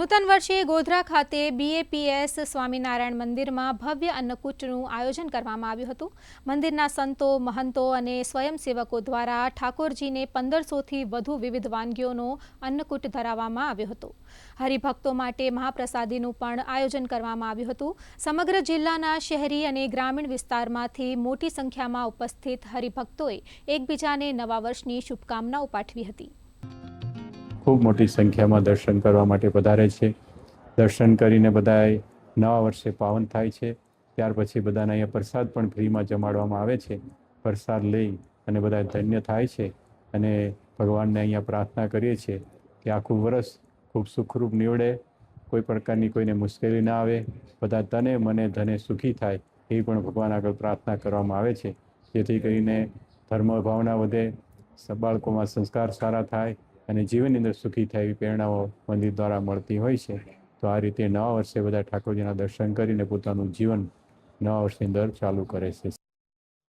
નૂતન વર્ષે ગોધરા ખાતે BAPS સ્વામિનારાયણ મંદિરમાં ભવ્ય અન્નકૂટનું આયોજન કરવામાં આવ્યું હતું। મંદિરના સંતો, મહંતો અને સ્વયંસેવકો દ્વારા ઠાકોરજીને 1500થી વધુ વિવિધ વાનગીઓનો અન્નકૂટ ધરાવવામાં આવ્યો હતો। હરિભક્તો માટે મહાપ્રસાદીનું પણ આયોજન કરવામાં આવ્યું હતું। સમગ્ર જિલ્લાના શહેરી અને ગ્રામીણ વિસ્તારમાંથી મોટી સંખ્યામાં ઉપસ્થિત હરિભક્તોએ એકબીજાને નવા વર્ષની શુભકામનાઓ પાઠવી હતી। खूब मोटी संख्या में दर्शन करवा माटे पधारे छे। दर्शन करीने बधाए नवा वर्षे पावन थाय छे। त्यार पछी बधाने अहींया प्रसाद पण फ्री में जमाडवामां आवे छे। प्रसाद लई अने बधा धन्य थाय छे अने भगवानने अहींया प्रार्थना करीए छे कि आखुं वर्ष खूब सुखरूप निवडे, कोई प्रकारनी कोईने मुश्केली न आवे, बधा तने मने धने सुखी थाय एवी पण भगवान आगळ प्रार्थना करवामां आवे छे, जेथी करीने धर्म भावना वधे, बाळकोमां संस्कार सारा थाय અને જીવનની અંદર સુખી થાય એવી પ્રેરણાઓ મંદિર દ્વારા મળતી હોય છે। તો આ રીતે નવા વર્ષે બધા ઠાકોરજીના દર્શન કરીને પોતાનું જીવન નવા વર્ષની અંદર ચાલુ કરે છે।